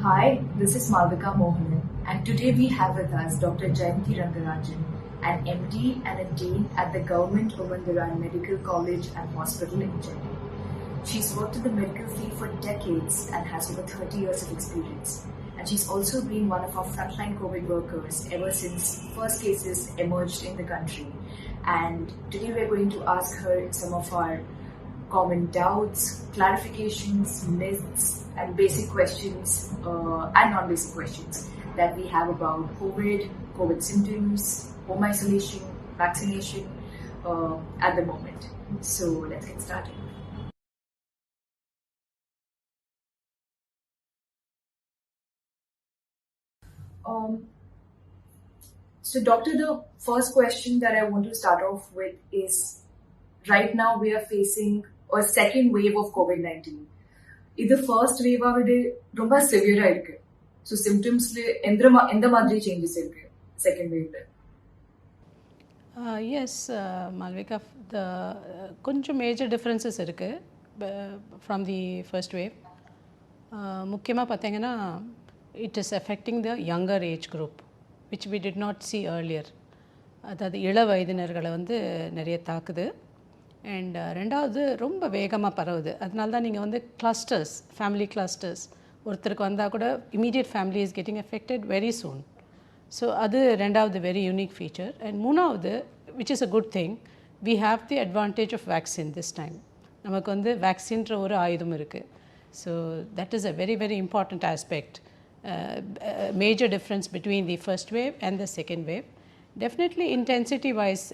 Hi, this is Malvika Mohanan, and today we have with us Dr. Jayanti Rangarajan, an MD and a Dean at the Government Obandaran Medical College and Hospital in Chennai. She's worked in the medical field for decades and has over 30 years of experience. And she's also been one of our frontline COVID workers ever since first cases emerged in the country. And today we're going to ask her some of our common doubts, clarifications, myths, and basic questions and non-basic questions that we have about COVID symptoms, home isolation, vaccination at the moment. So let's get started. So doctor, the first question that I want to start off with is, right now we are facing a second wave of COVID-19. இது first வேவா விட ரொம்ப சிவியரா இருக்கு. So சிம்டம்ஸ்ல எந்த மாதிரி changes இருக்கு second வேவ்ல? Yes Malvika, கொஞ்சம் major differences இருக்குது from the first wave. முக்கியமாக பார்த்தீங்கன்னா it is affecting the younger age group which we did not see earlier. அதாவது இள வயதினர்களை வந்து நிறைய தாக்குது. அண்ட் ரெண்டாவது ரொம்ப வேகமாக பரவுது. அதனால தான் நீங்கள் வந்து கிளஸ்டர்ஸ், ஃபேமிலி கிளஸ்டர்ஸ், ஒருத்தருக்கு வந்தால் கூட immediate family is getting affected very soon. So அது ரெண்டாவது வெரி யூனிக் ஃபீச்சர். அண்ட் மூணாவது, which is a good thing, we have the advantage of vaccine this time. நமக்கு வந்து வேக்சின்ற ஒரு ஆயுதம் இருக்குது. So that is a very very important aspect, major difference between the first wave and the second wave. Definitely intensity wise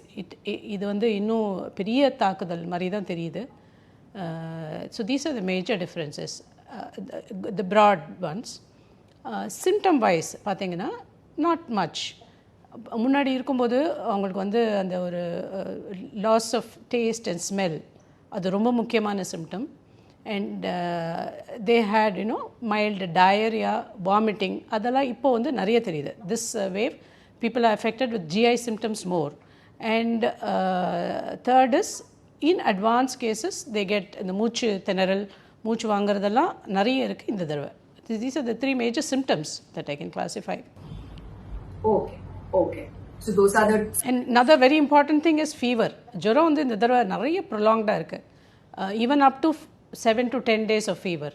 இது வந்து இன்னும் பெரிய தாக்குதல் மாதிரி தான் தெரியுது. So these are the major differences, the broad ones. Symptom wise பார்த்தீங்கன்னா not much. முன்னாடி இருக்கும்போது அவங்களுக்கு வந்து அந்த ஒரு loss of taste and smell, அது ரொம்ப முக்கியமான symptom. And they had mild diarrhoea, vomiting, அதெல்லாம் இப்போது வந்து நிறைய தெரியுது. This wave people are affected with GI symptoms more. And third is, in advanced cases, they get இந்த மூச்சு திணறல், மூச்சு வாங்குறதெல்லாம் நிறைய இருக்குது இந்த தடவை. These are the three major symptoms that I can classify. Okay. So those are the... And another very important thing is fever. ஜுரம் வந்து இந்த தடவை நிறைய ப்ரொலாங்டாக இருக்குது. Even up to 7 to 10 days of fever.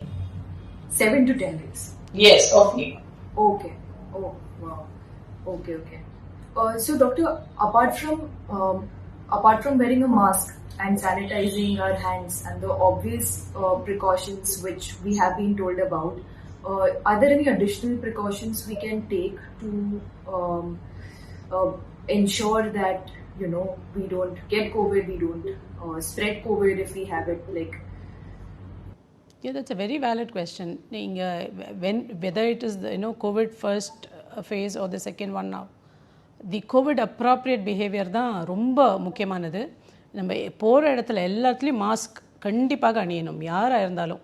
7 to 10 days? Yes, of fever. Okay. Oh, wow. Okay. So doctor, apart from wearing a mask and sanitizing our hands and the obvious precautions which we have been told about, are there any additional precautions we can take to ensure that we don't get COVID, we don't spread COVID if we have it? Yeah, that's a very valid question. Whether it is the COVID first phase or the second one now, the Covid appropriate behaviour தான் ரொம்ப முக்கியமானது. நம்ம போகிற இடத்துல எல்லாத்துலேயும் mask கண்டிப்பாக அணியணும், யாராக இருந்தாலும்.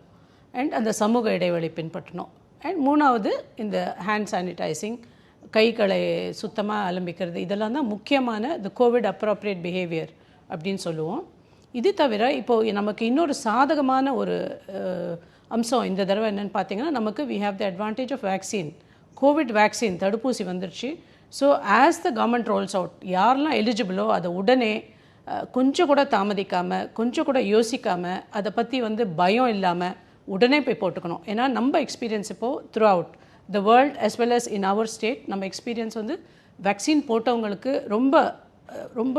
அண்ட் அந்த சமூக இடைவெளி பின்பற்றணும். அண்ட் மூணாவது, இந்த ஹேண்ட் சானிடைசிங், கைகளை சுத்தமாக அலம்பிக்கிறது, இதெல்லாம் தான் முக்கியமான தி கோவிட் அப்ராப்ரியேட் பிஹேவியர் அப்படின்னு சொல்லுவோம். இது தவிர இப்போது நமக்கு இன்னொரு சாதகமான ஒரு அம்சம் இந்த தடவை என்னென்னு பார்த்தீங்கன்னா, நமக்கு we have the advantage of vaccine. Covid vaccine தடுப்பூசி வந்துருச்சு. So as the government rolls out, யாரெல்லாம் எலிஜிபிளோ அதை உடனே கொஞ்சம் கூட தாமதிக்காமல், கொஞ்சம் கூட யோசிக்காமல், அதை பற்றி வந்து பயம் இல்லாமல் உடனே போய் போட்டுக்கணும். ஏன்னா நம்ம எக்ஸ்பீரியன்ஸ் இப்போது throughout the world as well as in our state, நம்ம எக்ஸ்பீரியன்ஸ் வந்து வேக்சின் போட்டவங்களுக்கு ரொம்ப ரொம்ப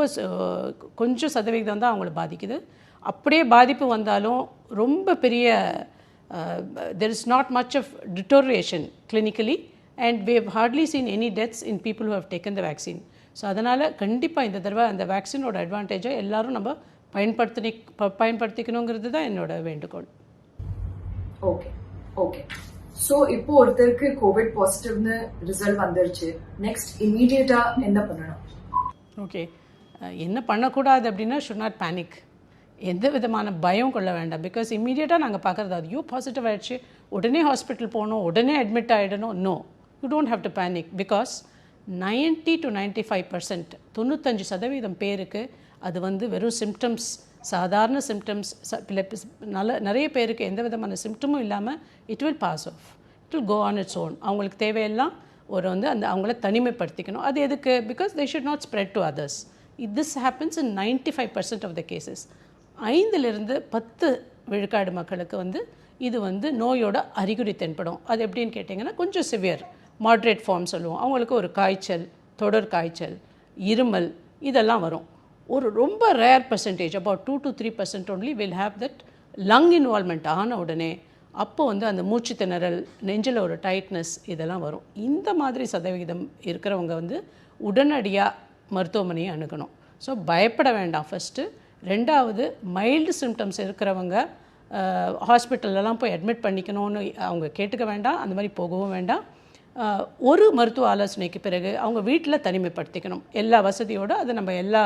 கொஞ்சம் சதவீதம் தான் அவங்கள பாதிக்குது. அப்படியே பாதிப்பு வந்தாலும் ரொம்ப பெரிய there is not much of deterioration clinically, and we have hardly seen any deaths in people who have taken the vaccine. So அதனால் கண்டிப்பாக இந்த தடவை அந்த வேக்சினோட அட்வான்டேஜை எல்லோரும் நம்ம பயன்படுத்திக்கணுங்கிறது தான் என்னோட வேண்டுகோள். ஓகே. ஸோ இப்போ ஒருத்தருக்கு கோவிட் பாசிட்டிவ்னு ரிசல்ட் வந்துருச்சு, நெக்ஸ்ட் இமீடியட்டாக என்ன பண்ணணும்? ஓகே, என்ன பண்ணக்கூடாது அப்படின்னா, ஷுட் நாட் பேனிக். எந்த விதமான பயம் கொள்ள வேண்டாம். பிகாஸ் இம்மீடியட்டாக நாங்கள் பார்க்குறது ஐயோ பாசிட்டிவ் ஆகிடுச்சு, உடனே ஹாஸ்பிட்டல் போகணும், உடனே அட்மிட் ஆகிடணும். No, you don't have to panic. Because 90 to 95%, 95% பேருக்கு அது வந்து வெறும் சிம்டம்ஸ், சாதாரண சிம்டம்ஸ். நிறைய பேருக்கு எந்த விதமான சிம்டமும் இல்லாமல் it will pass off. Will go on its own. அவங்களுக்கு தேவையெல்லாம் ஒரு வந்து அந்த அவங்கள தனிமைப்படுத்திக்கணும். அது எதுக்கு? Because they should not spread to others. This happens in 95% of the cases. 5லிருந்து 10 விழுக்காடு மக்களுக்கு வந்து இது வந்து நோயோட அறிகுறி தென்படும். அது எப்படின்னு கேட்டிங்கன்னா கொஞ்சம் சிவியர் மாட்ரேட் ஃபார்ம் சொல்லுவோம். அவங்களுக்கு ஒரு காய்ச்சல், தொடர் காய்ச்சல், இருமல் இதெல்லாம் வரும். ஒரு ரொம்ப rare percentage about 2 to 3% only will have that lung involvement ஆன உடனே அப்போ வந்து அந்த மூச்சு திணறல், நெஞ்சில் ஒரு டைட்னஸ் இதெல்லாம் வரும். இந்த மாதிரி சதவிகிதம் இருக்கிறவங்க வந்து உடனடியாக மருத்துவமனையை அணுகணும். ஸோ பயப்பட வேண்டாம் ஃபஸ்ட்டு. 2வது மைல்டு சிம்டம்ஸ் இருக்கிறவங்க ஹாஸ்பிட்டல்லலாம் போய் அட்மிட் பண்ணிக்கணும்னு அவங்க கேட்டுக்க வேண்டாம், அந்த மாதிரி போகவும் வேண்டாம். ஒரு மருத்துவ ஆலோசனைக்கு பிறகு அவங்க வீட்டில் தனிமைப்படுத்திக்கணும் எல்லா வசதியோடு. அது நம்ம எல்லா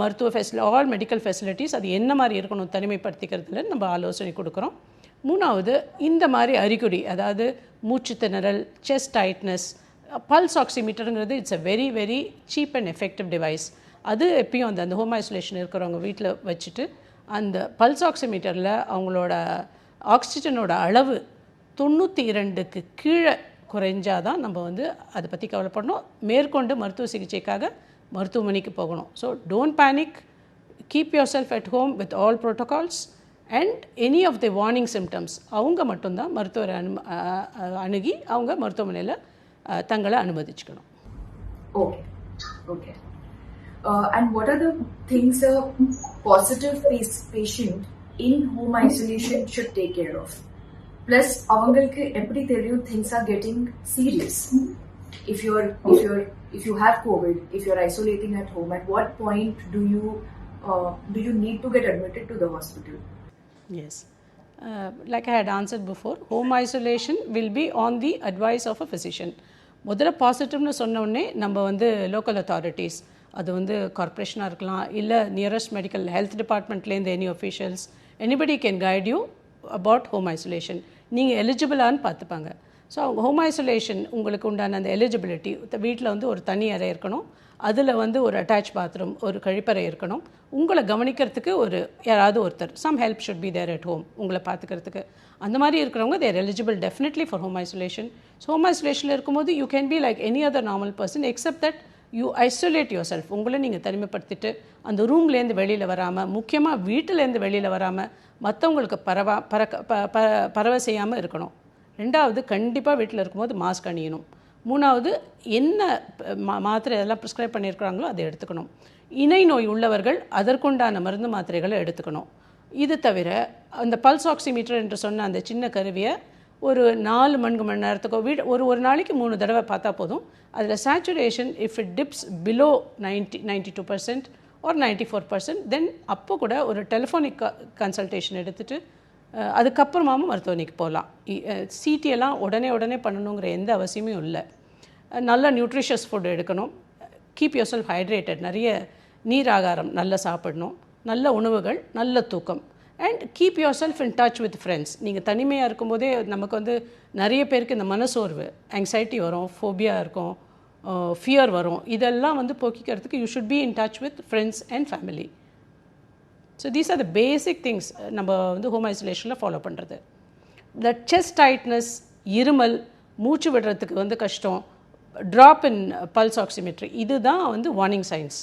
மருத்துவ ஆல் மெடிக்கல் ஃபெசிலிட்டிஸ் அது என்ன மாதிரி இருக்கணும் தனிமைப்படுத்திக்கிறதுல நம்ம ஆலோசனை கொடுக்குறோம். 3வது இந்த மாதிரி அறிகுறி, அதாவது மூச்சு திணறல், செஸ்ட் டைட்னஸ், பல்ஸ் ஆக்சிமீட்டருங்கிறது it's a very very cheap and effective device. அது எப்பயும் அந்த ஹோம் ஐசோலேஷன் இருக்கிறவங்க வீட்டில் வச்சுட்டு அந்த பல்ஸ் ஆக்சிமீட்டரில் அவங்களோட ஆக்சிஜனோட அளவு 92க்கு கீழே குறைஞ்சாதான் நம்ம வந்து அதை பற்றி கவலைப்படணும். மேற்கொண்டு மருத்துவ சிகிச்சைக்காக மருத்துவமனைக்கு போகணும். So don't panic, keep yourself at home with all protocols and any of the warning symptoms அவங்க மட்டும்தான் மருத்துவரை அணுகி அவங்க மருத்துவமனையில் தங்களை அனுமதிச்சுக்கணும். Okay okay. And what are the things a positive patient in home isolation should take care of? Plus, avangalku eppadi theriyum things are getting serious. If you have COVID, if you're isolating at home, at what point do you need to get admitted to the hospital? Yes. Like I had answered before, home isolation will be on the advice of a physician. முதல்ல பாசிட்டிவ்னு சொன்ன உடனே நம்ம வந்து local authorities, அது வந்து கார்ப்பரேஷனாக இருக்கலாம், இல்லை நியரஸ்ட் மெடிக்கல் ஹெல்த் டிபார்ட்மெண்ட்லேருந்து any officials, anybody can guide you about home isolation. நீங்கள் எலிஜிபிளான்னு பார்த்துப்பாங்க. ஸோ ஹோம் ஐசோலேஷன் உங்களுக்கு உண்டான அந்த எலிஜிபிலிட்டி, வீட்டில் வந்து ஒரு தனி அறை இருக்கணும், அதில் வந்து ஒரு அட்டாச் பாத்ரூம், ஒரு கழிப்பறை இருக்கணும், உங்களை கவனிக்கிறதுக்கு ஒரு யாராவது ஒருத்தர், some help should be there at home, உங்களை பார்த்துக்கிறதுக்கு. அந்த மாதிரி இருக்கிறவங்க there eligible definitely for home isolation. So home ஐசோலேஷனில் இருக்கும்போது you can be like any other normal person except that you isolate yourself. உங்களை நீங்கள் தனிமைப்படுத்திட்டு அந்த ரூம்லேருந்து வெளியில் வராமல், முக்கியமாக வீட்டிலேருந்து வெளியில் வராமல் மற்றவங்களுக்கு பரவ செய்யாமல் இருக்கணும். 2வது கண்டிப்பாக வீட்டில் இருக்கும்போது மாஸ்க் அணியணும். 3வது என்ன மாத்திரை எல்லாம் ப்ரிஸ்கிரைப் பண்ணியிருக்கிறாங்களோ அதை எடுத்துக்கணும். இணை நோய் உள்ளவர்கள் அதற்குண்டான மருந்து மாத்திரைகளை எடுத்துக்கணும். இது தவிர அந்த பல்ஸ் ஆக்சிமீட்டர் என்று சொன்ன அந்த சின்ன கருவியை ஒரு 4 மணி நேரத்துக்கு ஒரு நாளைக்கு 3 தடவை பார்த்தா போதும். அதில் saturation if it dips below 92% or 94%, then அப்போ கூட ஒரு டெலிஃபோனிக் கன்சல்டேஷன் எடுத்துகிட்டு அதுக்கப்புறமாவும் மருத்துவமனைக்கு போகலாம். சிடியெல்லாம் உடனே பண்ணணுங்கிற எந்த அவசியமும் இல்லை. நல்ல நியூட்ரிஷியஸ் ஃபுட் எடுக்கணும். கீப் யுவர் செல்ஃப் ஹைட்ரேட்டட், நிறைய நீர் ஆகாரம் நல்லா சாப்பிடணும், நல்ல உணவுகள், நல்ல தூக்கம். And keep yourself in touch with friends. நீங்கள் தனிமையாக இருக்கும்போதே நமக்கு வந்து நிறைய பேருக்கு இந்த மனசோர்வு, ஆங்ஸைட்டி வரும், ஃபோபியா இருக்கும், ஃபியர் வரும். இதெல்லாம் வந்து போக்கிக்கிறதுக்கு you should be in touch with friends and family. So these are the basic things நம்ம வந்து ஹோம் ஐசோலேஷனில் ஃபாலோ பண்ணுறது. த செஸ்ட் டைட்னஸ், இருமல், மூச்சு விடுறதுக்கு வந்து கஷ்டம், ட்ராப் இன் பல்ஸ் ஆக்சிமெட்ரி, இதுதான் வந்து வார்னிங் சைன்ஸ்.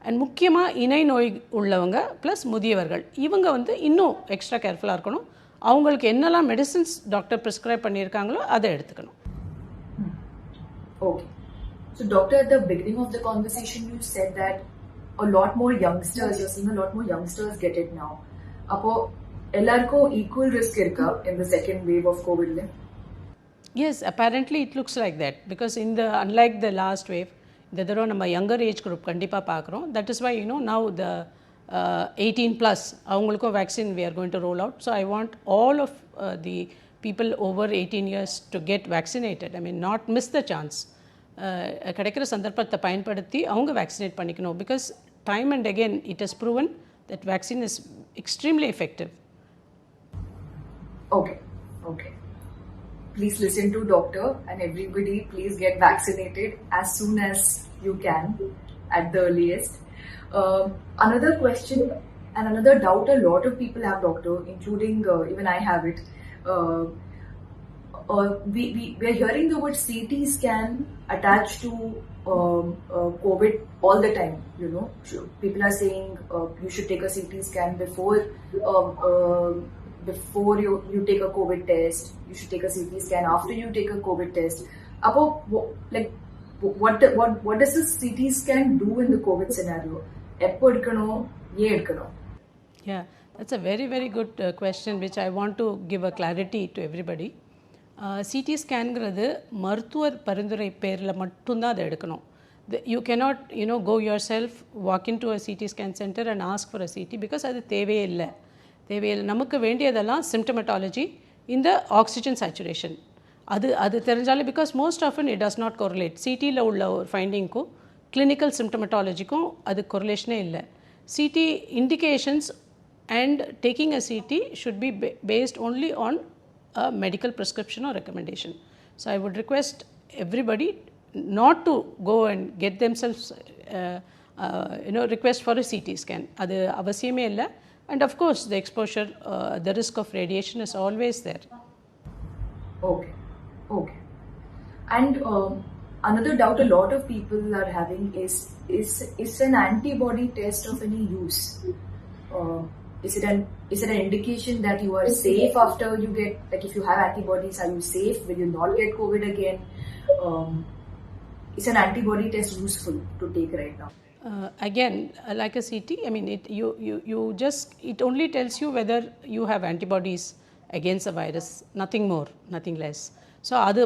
அண்ட் முக்கியமாக இணை நோய் உள்ளவங்க ப்ளஸ் முதியவர்கள், இவங்க வந்து இன்னும் எக்ஸ்ட்ரா கேர்ஃபுல்லாக இருக்கணும். அவங்களுக்கு என்னெல்லாம் மெடிசின்ஸ் டாக்டர் ப்ரிஸ்கிரைப் பண்ணியிருக்காங்களோ அதை எடுத்துக்கணும். Okay. So doctor, at the beginning of the conversation you said that a lot more youngsters, you're seeing a lot more youngsters get it now. அப்போ எல்லாருக்கும் equal risk இருக்கா in the second wave of COVID? Yes, apparently it looks like that, because unlike the last wave, இந்த தடவை நம்ம younger age group கண்டிப்பாக பார்க்குறோம். That is why now the 18+ அவங்களுக்கும் vaccine we are going to roll out. So I want all of the people over 18 years to get vaccinated. I mean, not miss the chance. கிடைக்கிற சந்தர்ப்பத்தை பயன்படுத்தி அவங்க vaccinate பண்ணிக்கணும். Because time and again it has proven that vaccine is extremely effective. Okay okay. Please listen to doctor, and everybody please get vaccinated as soon as you can, at the earliest. Another question and another doubt a lot of people have, doctor, including even I have it. we're hearing the word CT scan attached to COVID all the time. You know, people are saying you should take a CT scan before you take a COVID test. You should take a CT scan after you take a COVID test. Like, what does the CT scan do in the COVID scenario? எப்போ எடுக்கணும் ஏன் எடுக்கணும்? Yeah, that's a very, very good question which I want to give a clarity to everybody. CT ஸ்கேன்கிறது மருத்துவர் பரிந்துரை பேரில் மட்டும்தான் அதை எடுக்கணும். You cannot, go yourself, walk into a CT scan center and ask for a CT because அது தேவையே இல்லை. நமக்கு வேண்டியதெல்லாம் symptomatology இந்த ஆக்சிஜன் சேச்சுரேஷன். அது தெரிஞ்சாலே because most often it does not correlate. சிடியில் உள்ள ஒரு ஃபைண்டிங்க்கும் கிளினிக்கல் சிம்டமட்டாலஜிக்கும் அது கொரிலேஷனே இல்லை. CT indications and taking a CT should be based only on a medical prescription or recommendation. So I would request everybody not to go and get themselves request for a CT scan. Adu avasiyame illa. And of course the exposure, the risk of radiation is always there. Okay. And another doubt a lot of people are having is an antibody test of any use? Is it an indication that you are safe after you get, like if you have antibodies, are you safe? Will you not get COVID again? Is an antibody test useful to take right now? Again, like a CT, I mean, it only tells you whether you have antibodies against the virus, nothing more, nothing less. So அது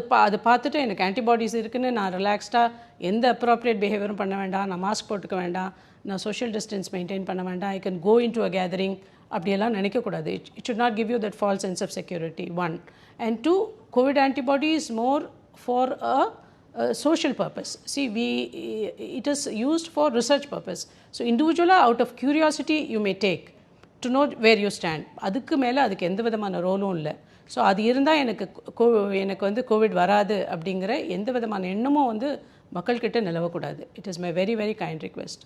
பார்த்துட்டு எனக்கு antibodies இருக்குன்னு நான் ரிலாக்ஸ்டாக எந்த appropriate பிஹேவியரும் பண்ண வேண்டாம், நான் மாஸ்க் போட்டுக்க வேண்டாம், நான் சோஷியல் டிஸ்டன்ஸ் மெயின்டைன் பண்ண வேண்டாம், I can go into a gathering அப்படியெல்லாம் நினைக்கக்கூடாது. It should not give you that false sense of security, 1. And 2, COVID antibody is more for a social purpose. See, it is used for research purpose. So individually, out of curiosity, you may take to know where you stand. அதுக்கு மேலே அதுக்கு எந்த விதமான ரோலும் இல்லை. So அது இருந்தால் எனக்கு வந்து கோவிட் வராது அப்படிங்கிற எந்த விதமான எண்ணமும் வந்து மக்கள்கிட்ட நிலவக்கூடாது. It is my very very kind request.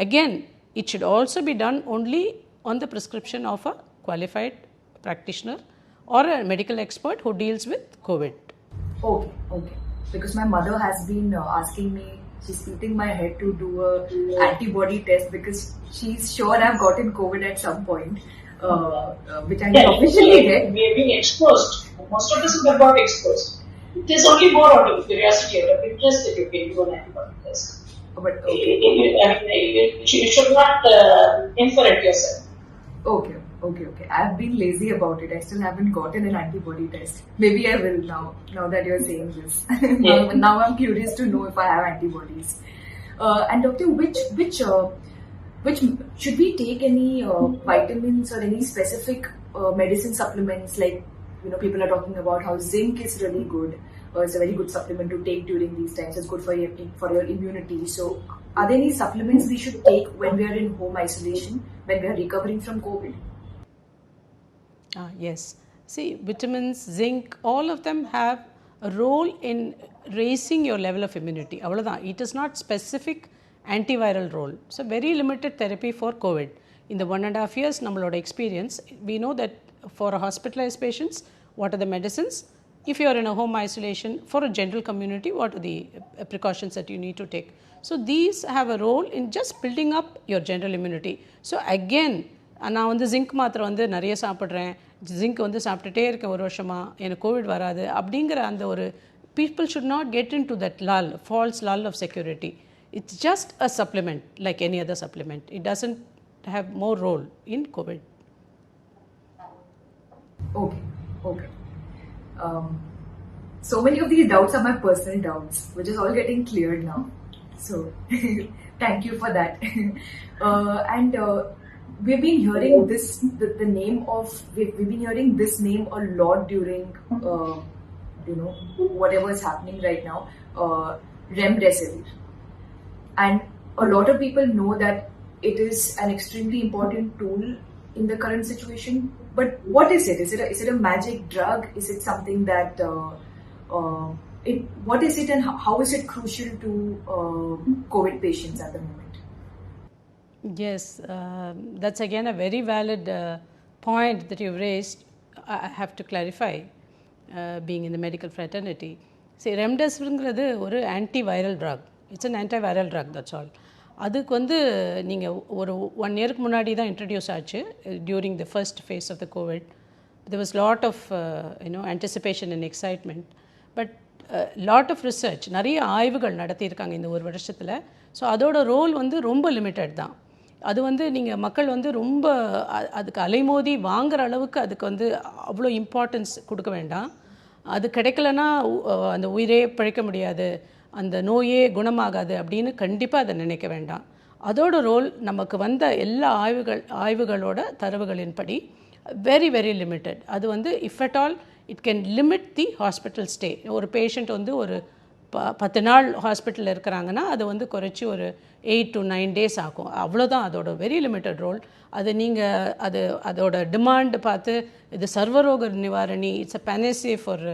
Again, it should also be done only on the prescription of a qualified practitioner or a medical expert who deals with COVID. Okay. Because my mother has been asking me, she's beating my head to do a antibody test because she's sure I've gotten COVID at some point. Which I officially get. We are being exposed. Most of us have got exposed. It is only more out of curiosity, out of interest that you can do an antibody test. But okay. You should not infer it yourself. Okay. I've been lazy about it. I still haven't gotten an antibody test. Maybe I will now that you're saying this. Now I'm curious to know if I have antibodies. And doctor, which should we take any vitamins or any specific medicine supplements? Like, people are talking about how zinc is really good. It's a very good supplement to take during these times. It's good for your immunity. So, are there any supplements we should take when we are in home isolation, when we are recovering from COVID? Yes. See, vitamins, zinc, all of them have a role in raising your level of immunity. Avladhaan. It is not specific antiviral role. So very limited therapy for COVID. In the 1.5 years nammaloda experience, we know that for hospitalized patients, what are the medicines? If you are in a home isolation, for a general community, what are the precautions that you need to take? So these have a role in just building up your general immunity. So again, நான் வந்து zinc மாத்திரை வந்து நிறைய சாப்பிட்றேன், zinc வந்து சாப்பிட்டுட்டே இருக்கேன் ஒரு வருஷமாக, எனக்கு கோவிட் வராது அப்படிங்கிற அந்த ஒரு people should not get into that false lull of security. It's just a supplement like any other supplement. It doesn't have more role in COVID. Okay. So many of these doubts are my personal doubts, which is all getting cleared now. So thank you for that. And we've been hearing we've been hearing this name a lot during whatever is happening right now, remdesivir. And a lot of people know that it is an extremely important tool in the current situation. But what is it? Is it a magic drug? Is it something that what is it, and how is it crucial to COVID patients at the moment? Yes, that's again a very valid point that you've raised. I have to clarify. being in the medical fraternity. See, remdesivirங்கிறது ஒரு antiviral drug. It's an antiviral drug, that's all. அதுக்கு வந்து நீங்கள் ஒரு 1 இயருக்கு முன்னாடி தான் introduce ஆச்சு during the first phase of the Covid. there was lot of anticipation and excitement, but lot of research, நிறைய ஆய்வுகள் நடத்தியிருக்காங்க இந்த ஒரு வருஷத்தில். ஸோ அதோட ரோல் வந்து ரொம்ப லிமிட்டட் தான். அது வந்து நீங்கள் மக்கள் வந்து ரொம்ப அதுக்கு அலைமோதி வாங்குகிற அளவுக்கு அதுக்கு வந்து அவ்வளோ இம்பார்ட்டன்ஸ் கொடுக்க வேண்டாம். அது கிடைக்கலன்னா அந்த உயிரே பிழைக்க முடியாது, அந்த நோயே குணமாகாது அப்படின்னு கண்டிப்பாக அதை நினைக்க வேண்டாம். அதோட ரோல் நமக்கு வந்த எல்லா ஆய்வுகளோட தரவுகளின்படி வெரி வெரி லிமிட்டட். அது வந்து if at all it can limit the hospital stay. ஒரு பேஷண்ட் வந்து ஒரு 10 நாள் ஹாஸ்பிட்டலில் இருக்கிறாங்கன்னா அதை வந்து குறைச்சி ஒரு 8 to 9 days ஆகும். அவ்வளோதான் அதோட வெரி லிமிட்டட் ரோல். அது நீங்கள் அதோட டிமாண்ட் பார்த்து இது சர்வரோக நிவாரணி, it's a panacea for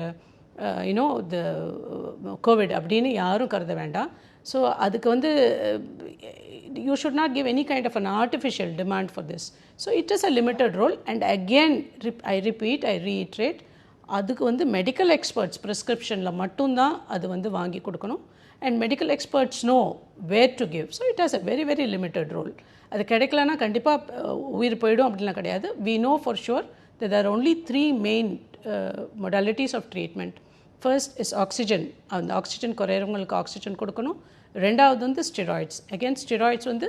the Covid அப்படின்னு யாரும் கருத வேண்டாம். ஸோ அதுக்கு வந்து you should not give any kind of an artificial demand for this. So it is a limited role, and again I reiterate, அதுக்கு வந்து மெடிக்கல் எக்ஸ்பர்ட்ஸ் ப்ரிஸ்கிரிப்ஷனில் மட்டும்தான் அது வந்து வாங்கி கொடுக்கணும். And medical experts know where to give. So it has a very very limited role. அது கிடைக்கலன்னா கண்டிப்பாக உயிர் போயிடும் அப்படின்லாம் கிடையாது. we know for sure that there are only 3 main modalities of treatment. First is oxygen. அந்த ஆக்சிஜன் குறையிறவங்களுக்கு ஆக்சிஜன் கொடுக்கணும். ரெண்டாவது வந்து ஸ்டெராய்ட்ஸ். அகேன் ஸ்டெராய்ட்ஸ் வந்து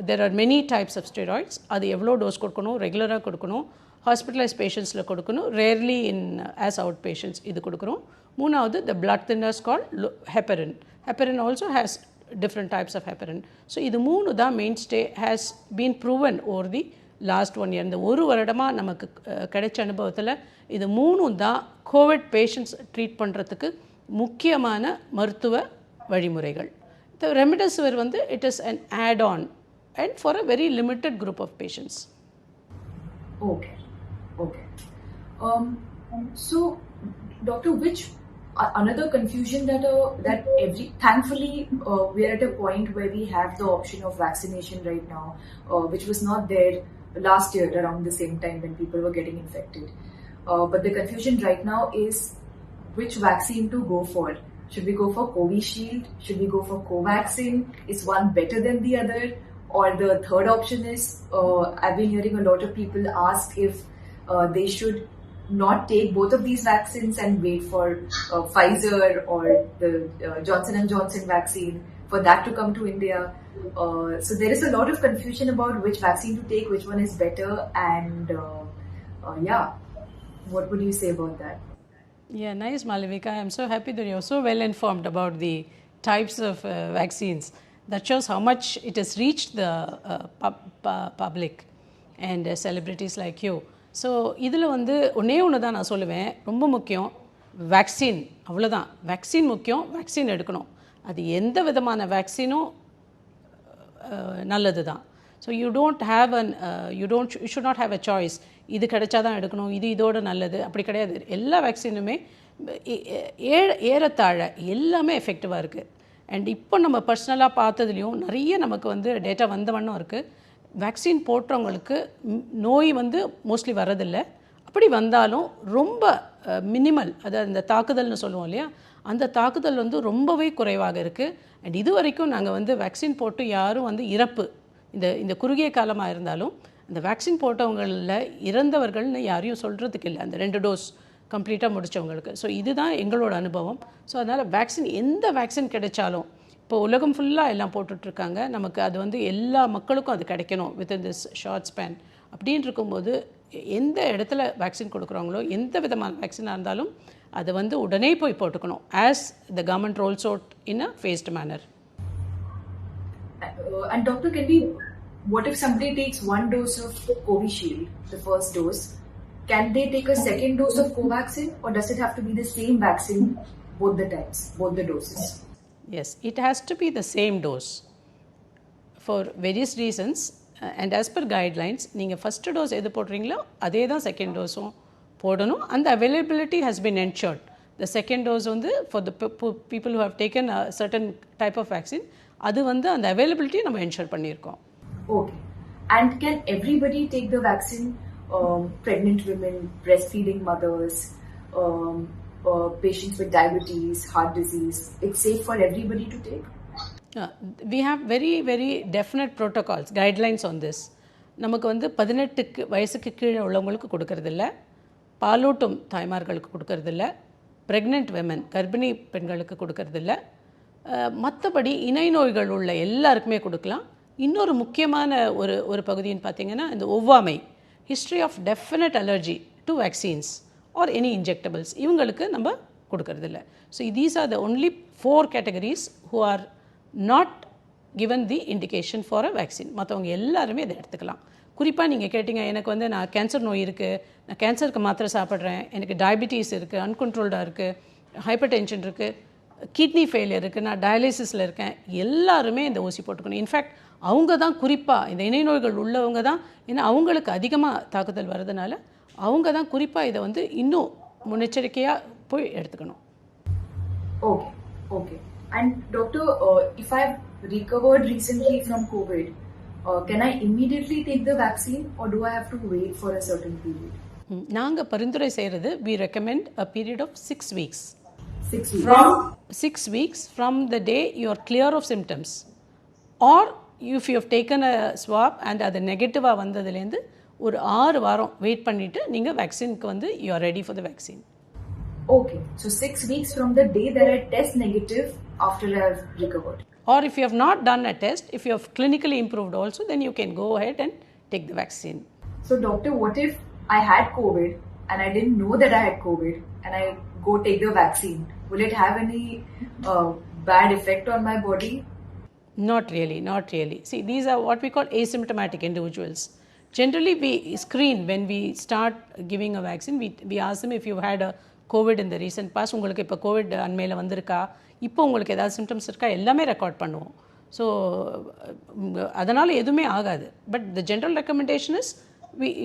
there are many types of steroids. அது எவ்வளோ டோஸ் கொடுக்கணும், ரெகுலராக கொடுக்கணும், ஹாஸ்பிட்டலைஸ் பேஷண்ட்ஸில் கொடுக்கணும், rarely in as out patients இது கொடுக்குறோம். மூணாவது the blood thinners call heparin. Heparin also has different types of heparin. So இது 3 தான் mainstay has been proven over the last 1 year. இந்த ஒரு வருடமாக நமக்கு கிடைச்ச அனுபவத்தில் இது 3 தான் கோவிட் பேஷண்ட்ஸ் ட்ரீட் பண்ணுறதுக்கு முக்கியமான மருத்துவ வழிமுறைகள். இந்த ரெம்டெசிவிர் வந்து it is an add-on and for a very limited group of patients. Okay. So, doctor, which another confusion that thankfully we are at a point where we have the option of vaccination right now, which was not there last year around the same time when people were getting infected. But the confusion right now is which vaccine to go for. Should we go for Covishield? Should we go for Covaxin? Is one better than the other? Or the third option is, I've been hearing a lot of people ask if they should not take both of these vaccines and wait for Pfizer or the Johnson & Johnson vaccine for that to come to India. So there is a lot of confusion about which vaccine to take, which one is better, and what would you say about that? Yeah, nice, Malavika. I'm so happy that you're so well informed about the types of vaccines. That shows how much it has reached the public and celebrities like you. So இதில் வந்து ஒன்று தான் நான் சொல்லுவேன், ரொம்ப முக்கியம் vaccine. அவ்வளோதான், vaccine முக்கியம், வேக்சின் எடுக்கணும். அது எந்த விதமான வேக்சினும் நல்லது தான். So you should not have a choice, இது கிடைச்சா தான் எடுக்கணும், இது இதோட நல்லது அப்படி கிடையாது. எல்லா வேக்சினுமே ஏறத்தாழ எல்லாமே எஃபெக்டிவாக இருக்குது. அண்ட் இப்போ நம்ம பர்சனலாக பார்த்ததுலேயும் நிறைய நமக்கு வந்து டேட்டா வந்தவண்ணம் இருக்குது. வேக்சின் போட்டவங்களுக்கு நோய் வந்து மோஸ்ட்லி வரதில்லை. அப்படி வந்தாலும் ரொம்ப மினிமல், அதாவது அந்த தாக்குதல்னு சொல்லுவோம் இல்லையா, அந்த தாக்குதல் வந்து ரொம்பவே குறைவாக இருக்குது. அண்ட் இது வரைக்கும் நாங்கள் வந்து வேக்சின் போட்டு யாரும் வந்து இறப்பு இந்த குறுகிய காலமாக இருந்தாலும் அந்த வேக்சின் போட்டவங்களில் இறந்தவர்கள்னு யாரையும் சொல்கிறதுக்கு இல்லை, அந்த 2 டோஸ் கம்ப்ளீட்டாக முடித்தவங்களுக்கு. ஸோ இதுதான் எங்களோட அனுபவம். ஸோ அதனால் வேக்சின் எந்த வேக்சின் கிடைச்சாலும், இப்போ உலகம் ஃபுல்லாக எல்லாம் போட்டுட்ருக்காங்க, நமக்கு அது வந்து எல்லா மக்களுக்கும் அது கிடைக்கணும் வித்தின் திஸ் ஷார்ட் ஸ்பேன் அப்படின்னு இருக்கும்போது எந்த இடத்துல வேக்சின் கொடுக்குறாங்களோ எந்த விதமான வேக்சினாக இருந்தாலும் அதை வந்து உடனே போய் போட்டுக்கணும், as the government rolls out in a phased manner. And doctor, what if somebody takes 1 dose of Covishield, the first dose, can they take a second dose of Covaxin, or does it have to be the same vaccine both the times, both the doses? Yes, it has to be the same dose for various reasons, and as per guidelines நீங்கள் first dose எது போடுறீங்களோ அதே தான் second டோஸும் போடணும். அந்த availability has been ensured. The second dose வந்து for the people who have taken a certain type of vaccine, அது வந்து அந்த availability நம்ம ensure பண்ணியிருக்கோம். Okay. And can everybody take the vaccine? Pregnant women, breastfeeding mothers, patients with diabetes, heart disease, it's safe for everybody to take? We have very very definite protocols, guidelines on this. நமக்கு வந்து 18 வயசுக்கு கீழே உள்ளவங்களுக்கு கொடுக்கறதில்ல, பாலூட்டும் தாய்மார்களுக்கு கொடுக்கறதில்ல, pregnant women கர்ப்பிணி பெண்களுக்கு கொடுக்கறதில்ல, மற்றபடி இணை நோய்கள் உள்ள எல்லாருக்குமே கொடுக்கலாம். இன்னொரு முக்கியமான ஒரு பகுதின்னு பார்த்தீங்கன்னா இந்த ஒவ்வாமை, history of definite allergy to vaccines or any injectables, இவங்களுக்கு நம்ம கொடுக்கறதில்ல. So these are the only 4 categories who are not given the indication for a vaccine. மற்றவங்க எல்லாருமே இதை எடுத்துக்கலாம். குறிப்பாக நீங்கள் கேட்டிங்க, எனக்கு வந்து நான் கேன்சர் நோய் இருக்குது, நான் கேன்சருக்கு மாத்திரை சாப்பிட்றேன், எனக்கு டயபிட்டிஸ் இருக்குது, அன்கண்ட்ரோல்டாக இருக்குது, ஹைப்பர் டென்ஷன் இருக்குது, கிட்னி ஃபெயிலியர் இருக்குது, நான் டயாலிசிஸில் இருக்கேன், எல்லாருமே இந்த ஊசி போட்டுக்கணும். இன்ஃபேக்ட் அவங்க தான் குறிப்பாக இந்த இணை நோய்கள் உள்ளவங்க தான், ஏன்னா அவங்களுக்கு அதிகமாக தாக்குதல் வர்றதுனால அவங்க தான் குறிப்பாக இதை வந்து இன்னும் முன்னெச்சரிக்கையாக போய் எடுத்துக்கணும். Okay, okay. And doctor, if I've recovered recently from COVID, can I immediately take the vaccine or do I have to wait for a certain period? நாங்கள் பரிந்துரை செய்கிறது, we recommend a period of 6 weeks. 6 weeks? From 6 weeks from the day you are clear of symptoms, or if you have taken a swab and அது நெகட்டிவாக வந்ததுலேருந்து ஒரு 6 வாரம் wait பண்ணிவிட்டு நீங்கள் வேக்சினுக்கு வந்து you are ready for the vaccine. Okay, so 6 weeks from the day that I test negative after I have recovered. Or if you have not done a test, if you have clinically improved also, then you can go ahead and take the vaccine. So doctor, what if I had COVID and I didn't know that I had COVID and I go take the vaccine? Will it have any bad effect on my body? Not really, not really. See, these are what we call asymptomatic individuals. Generally, we screen when we start giving a vaccine. We ask them if you had a COVID in the recent past, உங்களுக்கு இப்போ Covid அண்மையில் வந்திருக்கா, இப்போ உங்களுக்கு ஏதாவது symptoms இருக்கா, எல்லாமே record பண்ணுவோம். ஸோ அதனால் எதுவுமே ஆகாது. But the general recommendation is,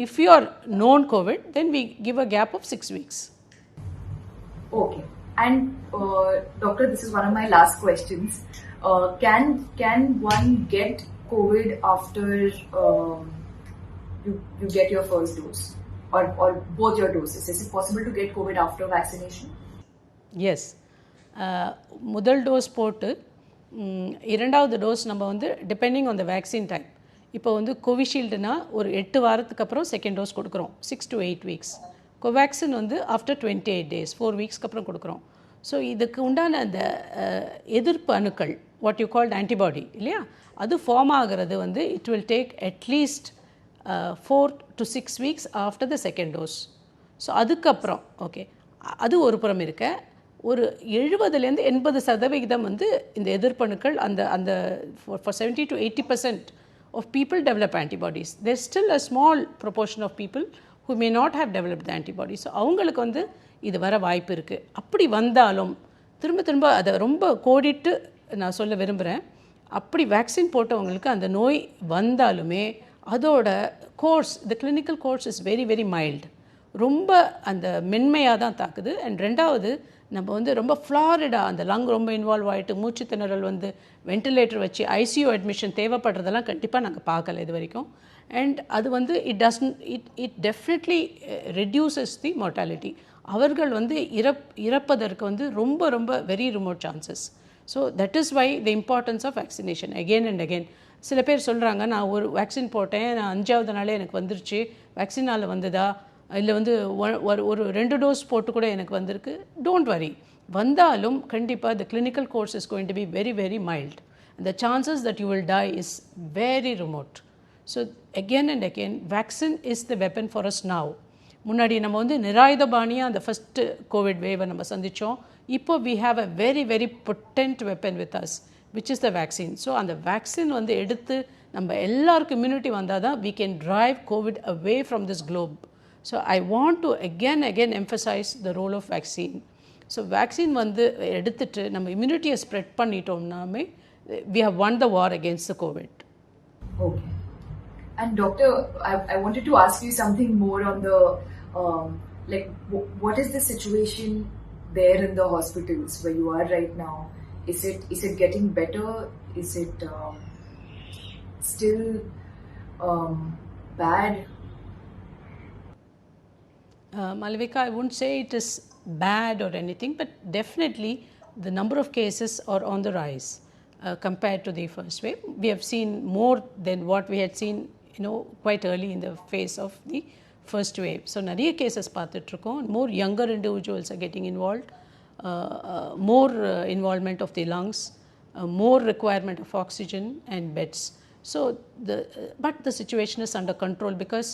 if you are known COVID, then we give a gap of 6 weeks. Okay. And doctor, this is one of my last questions. Can one get COVID after you get your first dose? Or both your doses? Is it possible to get COVID after vaccination? Yes. முதல் dose போட்டு இரண்டாவது dose நம்ம வந்து depending on the vaccine type, இப்போ வந்து கோவிஷீல்டுனா ஒரு 8 வாரத்துக்கு அப்புறம் செகண்ட் டோஸ் கொடுக்குறோம், 6 to 8 weeks. கோவேக்சின் வந்து ஆஃப்டர் 28 days, 4 weeksக்கு அப்புறம் கொடுக்குறோம். ஸோ இதுக்கு உண்டான அந்த எதிர்ப்பு அணுக்கள், வாட் யூ கால்ட் ஆன்டிபாடி இல்லையா, அது ஃபார்ம் ஆகிறது வந்து it will take at least 4 to 6 weeks after the second dose. So அதுக்கப்புறம் ஓகே, அது ஒரு புறம் இருக்க, ஒரு 70-80% வந்து இந்த எதிர்ப்பணுக்கள் அந்த for 70 to 80% of people develop antibodies. There's still a small proportion of people who may not have developed the antibodies. So அவங்களுக்கு வந்து இது வர வாய்ப்பு இருக்குது. அப்படி வந்தாலும் திரும்ப அதை ரொம்ப கோடிட்டு நான் சொல்ல விரும்புகிறேன், அப்படி வேக்சின் போட்டவங்களுக்கு அந்த நோய் வந்தாலுமே அதோட course, the clinical course is very very mild, ரொம்ப அந்த மென்மையாக தான் தாக்குது. அண்ட் ரெண்டாவது, நம்ம வந்து ரொம்ப ஃப்ளாரிடா அந்த லங் ரொம்ப இன்வால்வ் ஆகிட்டு மூச்சு திணறல் வந்து வென்டிலேட்டர் வச்சு ஐசியூ அட்மிஷன் தேவைப்படுறதெல்லாம் கண்டிப்பாக நாங்கள் பார்க்கல இது வரைக்கும். அண்ட் அது வந்து it definitely reduces the mortality. அவர்கள் வந்து இறப்பதற்கு வந்து ரொம்ப ரொம்ப very remote chances. So that is why the importance of vaccination again and again. சில பேர் சொல்கிறாங்க, நான் ஒரு வேக்சின் போட்டேன், நான் 5வது நாளே எனக்கு வந்துருச்சு, வேக்சினால் வந்ததா, இல்லை வந்து ஒரு 2 டோஸ் போட்டு கூட எனக்கு வந்திருக்கு. டோன்ட் வரி, வந்தாலும் கண்டிப்பாக த clinical course is going to be very very mild. the chances that you will die is very remote. So again and again, vaccine is the weapon for us now. முன்னாடி நம்ம வந்து நிராயுதபாணியாக அந்த first Covid வேவை நம்ம சந்தித்தோம். இப்போ we have a very very potent weapon with us, which is the vaccine. So அந்த vaccine வந்து எடுத்து நம்ம எல்லாருக்கும் இம்யூனிட்டி வந்தால் தான் we can drive COVID away from this globe. So I want to again emphasize the role of vaccine. So vaccine வந்து எடுத்துட்டு நம்ம இம்யூனிட்டியை spread பண்ணிட்டோம்னாமே we have won the war against the COVID. Okay. And doctor, I wanted to ask you something more on the what is the situation there in the hospitals where you are right now? Is it getting better? Is it still bad? Malavika, I wouldn't say it is bad or anything, but definitely the number of cases are on the rise compared to the first wave. We have seen more than what we had seen, quite early in the phase of the first wave. So நிறைய cases பார்த்துட்டு இருக்கோம். More younger individuals are getting involved, more involvement of the lungs, more requirement of oxygen and beds. So but the situation is under control because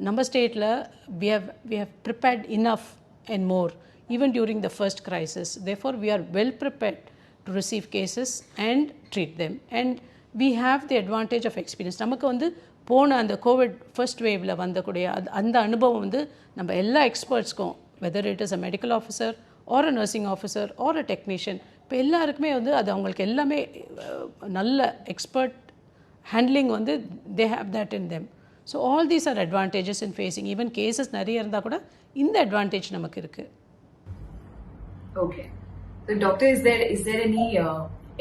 number state la we have prepared enough and more even during the first crisis. Therefore we are well prepared to receive cases and treat them, and we have the advantage of experience. நமக்கு வந்து போன அந்த Covid first வேவ்ல வந்தக்கூடிய அந்த அனுபவம் வந்து நம்ம எல்லா எக்ஸ்பர்ட்ஸ்க்கும், whether it is a medical officer or a nursing officer or a technician, இப்போ எல்லாருக்குமே வந்து அது அவங்களுக்கு எல்லாமே நல்ல எக்ஸ்பர்ட் ஹேண்ட்லிங் வந்து they have that in them. So all these are advantages in facing. Even cases நிறைய இருந்தால் கூட இந்த advantage நமக்கு இருக்குது. Okay. So doctor, is there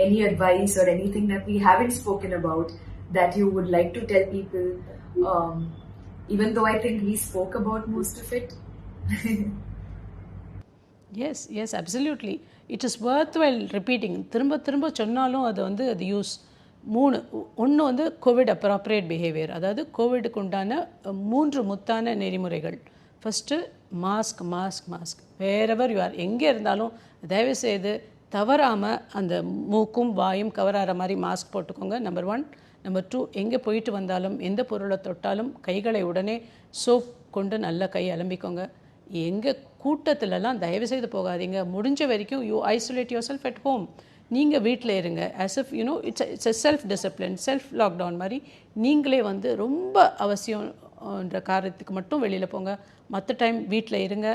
any advice or anything that we haven't spoken about that you would like to tell people, even though I think we spoke about most of it? Yes, absolutely. It is worthwhile repeating. திரும்ப சொன்னாலும் அது வந்து அது use. ஒன்று வந்து Covid appropriate behaviour, அதாவது கோவிடுக்கு உண்டான 3 முத்தான நெறிமுறைகள். First mask wherever you are, எங்கே இருந்தாலும் தயவுசெய்து தவறாமல் அந்த மூக்கும் வாயும் கவர் ஆகிற மாதிரி மாஸ்க் போட்டுக்கோங்க. நம்பர் 1. நம்பர் 2, எங்கே போயிட்டு வந்தாலும் எந்த பொருளை தொட்டாலும் கைகளை உடனே சோப் கொண்டு நல்லா கை அலம்பிக்கோங்க. எங்கே கூட்டத்திலலாம் தயவுசெய்து போகாதீங்க. முடிஞ்ச வரைக்கும் you isolate yourself at home. நீங்கள் வீட்டில் இருங்க. As if it's a self discipline, self lockdown மாதிரி நீங்களே வந்து ரொம்ப அவசியம்ன்ற காரியத்துக்கு மட்டும் வெளியில் போங்க. மற்ற டைம் வீட்டில் இருங்க.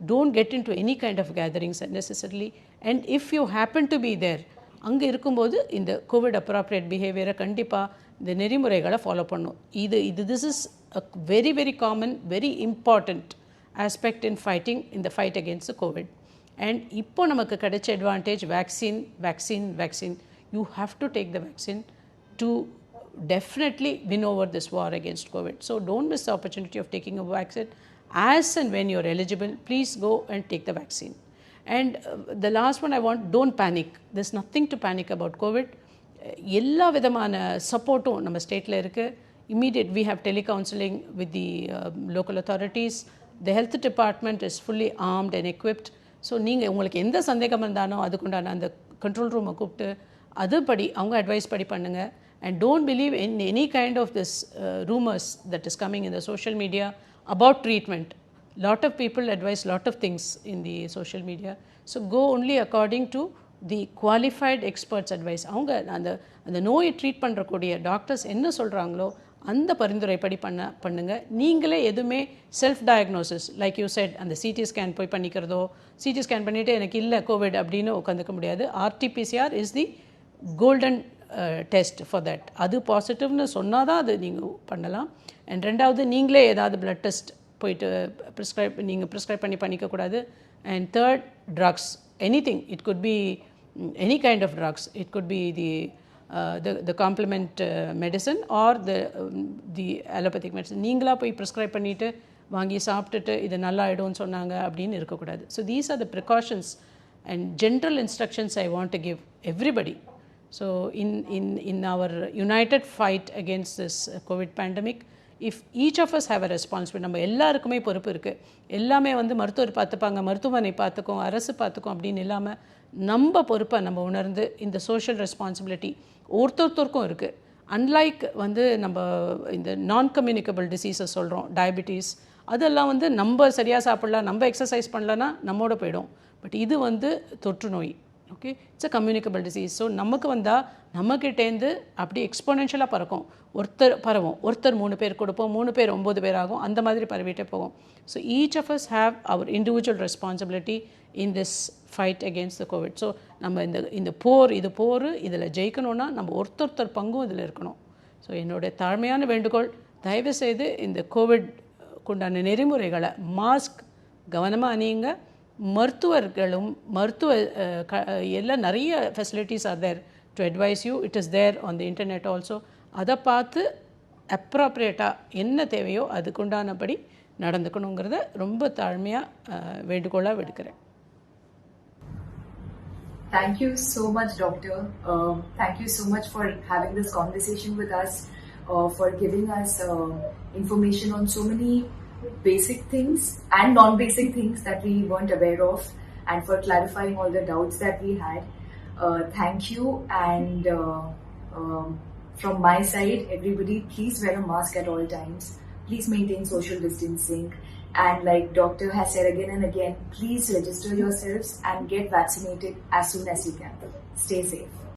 Don't get into any kind of gatherings unnecessarily. And if you happen to be there, அங்கே இருக்கும்போது இந்த கோவிட் அப்ராப்ரியேட் பிஹேவியரை கண்டிப்பாக இந்த நெறிமுறைகளை ஃபாலோ பண்ணும். This is a very very common, very important aspect in fighting இந்த fight against the COVID. And இப்போ நமக்கு கிடைச்ச advantage vaccine. You have to take the vaccine to definitely win over this war against COVID. So don't miss the opportunity of taking a vaccine. As and when you're eligible, please go and take the vaccine. And the last one I want, don't panic. There's nothing to panic about COVID. எல்லா விதமான சப்போர்ட்டும் நம்ம ஸ்டேட்டில் இருக்குது. Immediate, we have telecounseling with the local authorities. The health department is fully armed and equipped. So நீங்கள் உங்களுக்கு எந்த சந்தேகம் இருந்தாலும் அதுக்குண்டான அந்த கண்ட்ரோல் ரூமை கூப்பிட்டு அதுபடி அவங்க அட்வைஸ் படி பண்ணுங்கள். And don't believe in any kind of this rumors that is coming in the social media about treatment. Lot of people advise lot of things in the social media. So go only according to the qualified experts advice. அவங்க அந்த நோயை treat பண்ணுறக்கூடிய doctors என்ன சொல்கிறாங்களோ அந்த பரிந்துரைப்படி பண்ணுங்க. நீங்களே எதுவுமே self diagnosis like you said அந்த சிடி ஸ்கேன் போய் பண்ணிக்கிறதோ, சிடி ஸ்கேன் பண்ணிவிட்டு எனக்கு இல்லை கோவிட் அப்படின்னு உட்காந்துக்க முடியாது. RTPCR is the golden test for that. அது பாசிட்டிவ்னு சொன்னால் தான் அது நீங்கள் பண்ணலாம். அண்ட் ரெண்டாவது, நீங்களே ஏதாவது பிளட் டெஸ்ட் போயிட்டு ப்ரிஸ்கிரைப் பண்ணி பண்ணிக்கக்கூடாது. And third, drugs, anything. It could be any kind of drugs. It could be the complement medicine or the allopathic medicine. நீங்களாக போய் ப்ரிஸ்கிரைப் பண்ணிவிட்டு வாங்கி சாப்பிட்டுட்டு இது நல்லா ஆகிடும்னு சொன்னாங்க அப்படின்னு இருக்கக்கூடாது. So these are the precautions and general instructions I want to give everybody. So in our united fight against this COVID pandemic, if each of us have a responsibility, நம்ம எல்லாருக்குமே பொறுப்பு இருக்குது. எல்லாமே வந்து மருத்துவர் பார்த்துப்பாங்க, மருத்துவமனை பார்த்துக்கும், அரசு பார்த்துக்கும் அப்படின்னு இல்லாமல் நம்ம பொறுப்பை நம்ம உணர்ந்து இந்த சோஷியல் ரெஸ்பான்சிபிலிட்டி ஒருத்தருக்கும் இருக்குது. அன்லைக் வந்து நம்ம இந்த நான் கம்யூனிகபிள் டிசீஸஸ் சொல்கிறோம், டயபிட்டிஸ், அதெல்லாம் வந்து நம்ம சரியாக சாப்பிடலாம், நம்ம எக்ஸசைஸ் பண்ணலன்னா நம்மோட போயிடும். பட் இது வந்து தொற்று நோய். Okay, it's a communicable disease. So நமக்கு வந்தால் நம்மக்கிட்டேருந்து அப்படி எக்ஸ்போனென்ஷியலாக பறக்கும். ஒருத்தர் 3 பேர் கொடுப்போம், 3 பேர் 9 பேர் ஆகும், அந்த மாதிரி பரவிட்டே போகும். So each of us have our individual responsibility in this fight against the Covid. ஸோ நம்ம இந்த போர் இதில் ஜெயிக்கணும்னா நம்ம ஒருத்தர் பங்கும் இதில் இருக்கணும். ஸோ என்னுடைய தாழ்மையான வேண்டுகோள், தயவுசெய்து இந்த கோவிட்குண்டான நெறிமுறைகளை, மாஸ்க் கவனமாக அணியுங்க. மருத்துவர்களும் எல்லாம் நிறைய facilities are there to advise you. It is there on the internet also. அதை பார்த்து அப்ராப்ரியேட்டாக என்ன தேவையோ அதுக்குண்டானபடி நடந்துக்கணுங்கிறத ரொம்ப தாழ்மையாக வேண்டுகோளாக விடுக்கிறேன். Thank you so much, Doctor. Thank you so much for having this conversation with us, for giving us information on so many basic things and non-basic things that we weren't aware of, and for clarifying all the doubts that we had. Thank you. And from my side, everybody, please wear a mask at all times. Please maintain social distancing. And like Doctor has said again and again, please register yourselves and get vaccinated as soon as you can. Stay safe.